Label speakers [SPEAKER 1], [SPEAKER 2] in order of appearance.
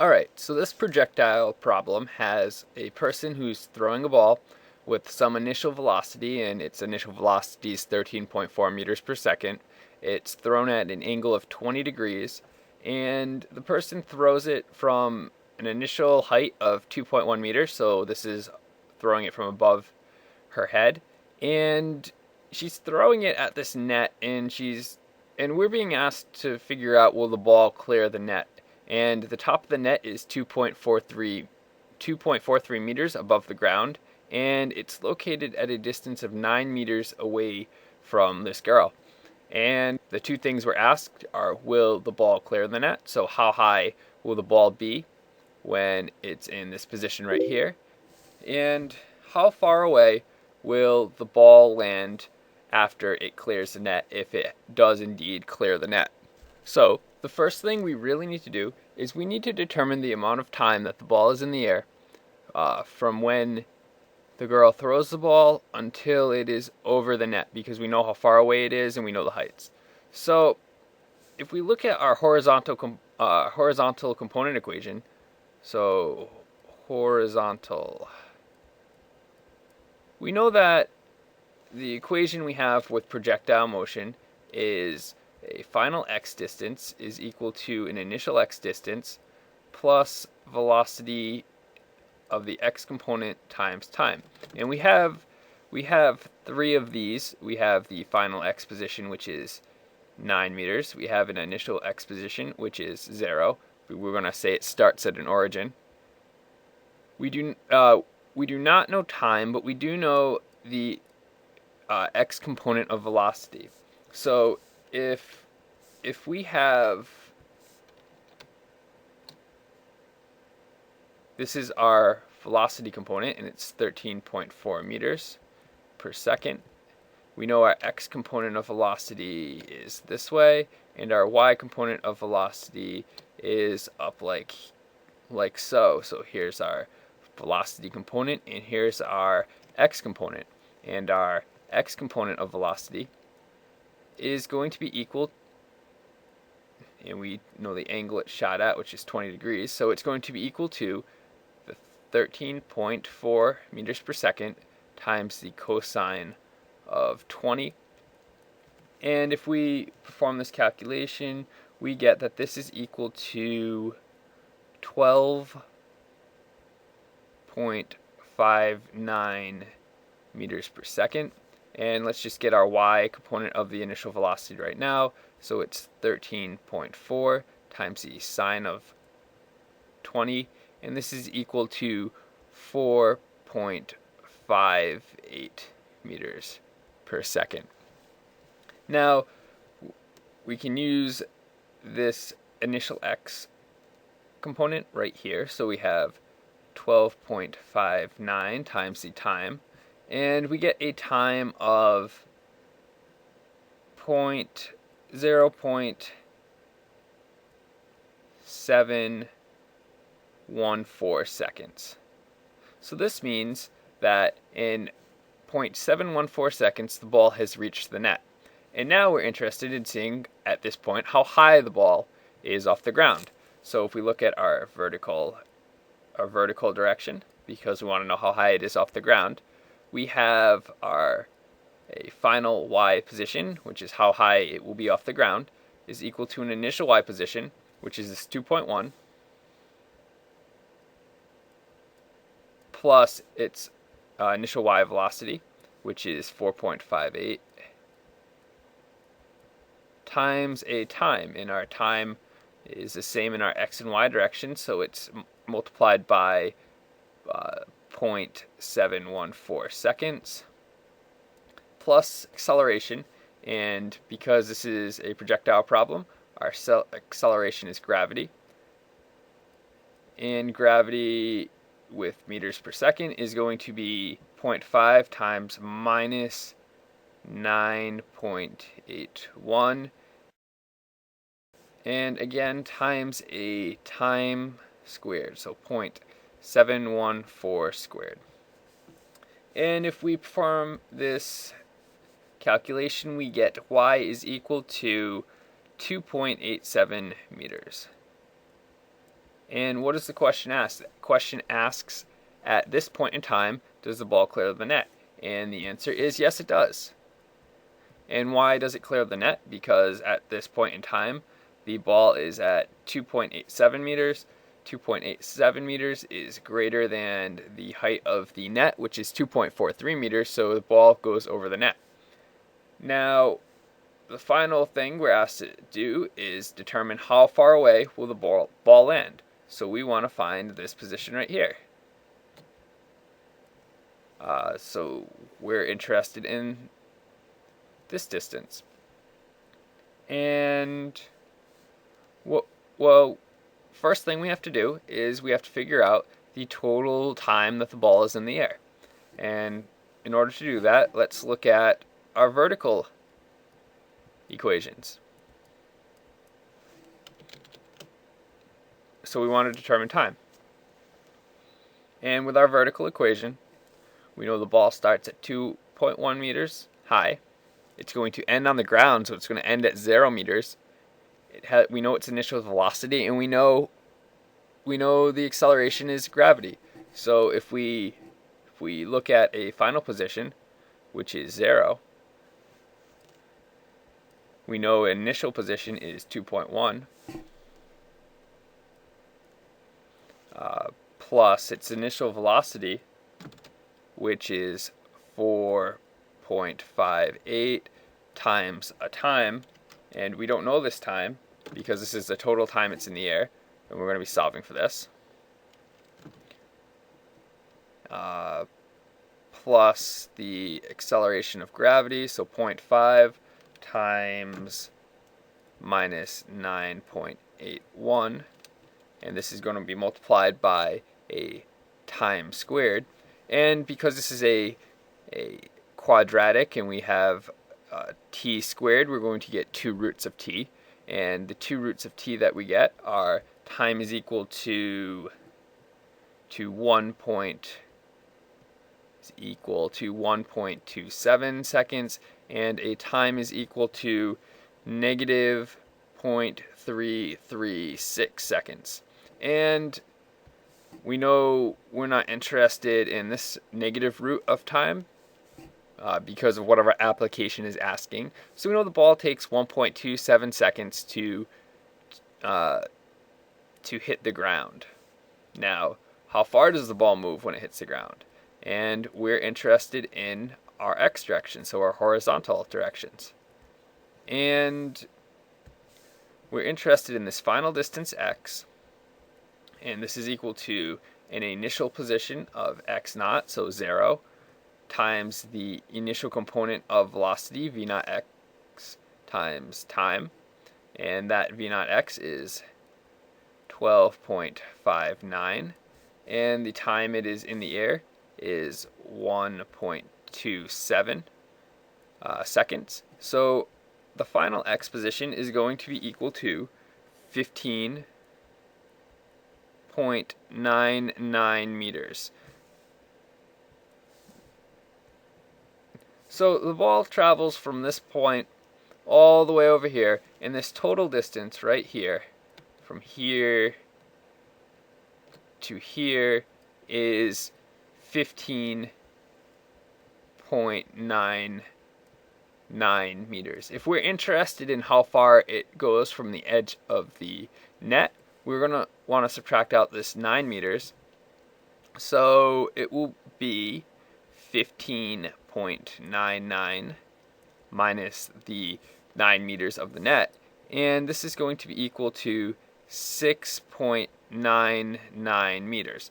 [SPEAKER 1] Alright, so this projectile problem has a person who's throwing a ball with some initial velocity, and its initial velocity is 13.4 meters per second. It's thrown at an angle of 20 degrees, and the person throws it from an initial height of 2.1 meters, so this is throwing it from above her head, and she's throwing it at this net, and we're being asked to figure out, will the ball clear the net? And the top of the net is 2.43 meters above the ground, and it's located at a distance of 9 meters away from this girl. And the two things we're asked are, will the ball clear the net? So how high will the ball be when it's in this position right here? And how far away will the ball land after it clears the net, if it does indeed clear the net? So the first thing we really need to do is we need to determine the amount of time that the ball is in the air from when the girl throws the ball until it is over the net, because we know how far away it is and we know the heights. So if we look at our horizontal component equation, so horizontal, we know that the equation we have with projectile motion is a final x distance is equal to an initial x distance plus velocity of the x component times time. And we have three of these. We have the final x position, which is 9 meters. We have an initial x position, which is 0. We're going to say it starts at an origin. We do not know time, but we do know the x component of velocity. So if we have, this is our velocity component, and it's 13.4 meters per second. We know our x component of velocity is this way, and our y component of velocity is up like so. So here's our velocity component, and here's our x component. And our x component of velocity is going to be equal, and we know the angle it's shot at, which is 20 degrees, so it's going to be equal to the 13.4 meters per second times the cosine of 20. And if we perform this calculation, we get that this is equal to 12.59 meters per second. And let's just get our y component of the initial velocity right now. So it's 13.4 times the sine of 20, and this is equal to 4.58 meters per second. Now, we can use this initial x component right here. So we have 12.59 times the time, and we get a time of 0.714 seconds. So this means that in 0.714 seconds, the ball has reached the net. And now we're interested in seeing, at this point, how high the ball is off the ground. So if we look at our vertical direction, because we want to know how high it is off the ground, we have a final y position, which is how high it will be off the ground, is equal to an initial y position, which is this 2.1, plus its initial y velocity, which is 4.58, times a time. And our time is the same in our x and y direction, so it's multiplied by 0.714 seconds, plus acceleration. And because this is a projectile problem, our acceleration is gravity. And gravity with meters per second is going to be 0.5 times minus 9.81, and again times a time squared, so 0.714 squared. And if we perform this calculation, we get y is equal to 2.87 meters. And what does the question ask? The question asks, at this point in time, does the ball clear the net? And the answer is yes, it does. And why does it clear the net? Because at this point in time, the ball is at 2.87 meters. 2.87 meters is greater than the height of the net, which is 2.43 meters, so the ball goes over the net. Now, the final thing we're asked to do is determine how far away will the ball land. So we want to find this position right here. So we're interested in this distance. And well, first thing we have to do is we have to figure out the total time that the ball is in the air. And in order to do that, let's look at our vertical equations. So we want to determine time. And with our vertical equation, we know the ball starts at 2.1 meters high. It's going to end on the ground, so it's going to end at 0 meters. We know its initial velocity, and we know the acceleration is gravity. So if we look at a final position, which is 0, we know initial position is 2.1 plus its initial velocity, which is 4.58 times a time, and we don't know this time because this is the total time it's in the air, and we're going to be solving for this. Plus the acceleration of gravity, so 0.5 times minus 9.81, and this is going to be multiplied by a time squared. And because this is a quadratic and we have t squared, we're going to get 2 roots of t. And the 2 roots of t that we get are time is equal to 1.27 seconds, and a time is equal to negative 0.336 seconds. And we know we're not interested in this negative root of time because of what our application is asking. So we know the ball takes 1.27 seconds to hit the ground. Now, how far does the ball move when it hits the ground? And we're interested in our x direction, so our horizontal directions. And we're interested in this final distance x, and this is equal to an initial position of x naught, so 0, times the initial component of velocity, v naught x, times time, and that v naught x is 12.59, and the time it is in the air is 1.27 seconds. So the final x position is going to be equal to 15.99 meters. So the ball travels from this point all the way over here, and this total distance right here, from here to here, is 15.99 meters. If we're interested in how far it goes from the edge of the net, we're going to want to subtract out this 9 meters. So it will be 15.99 minus the 9 meters of the net, and this is going to be equal to 6.99 meters.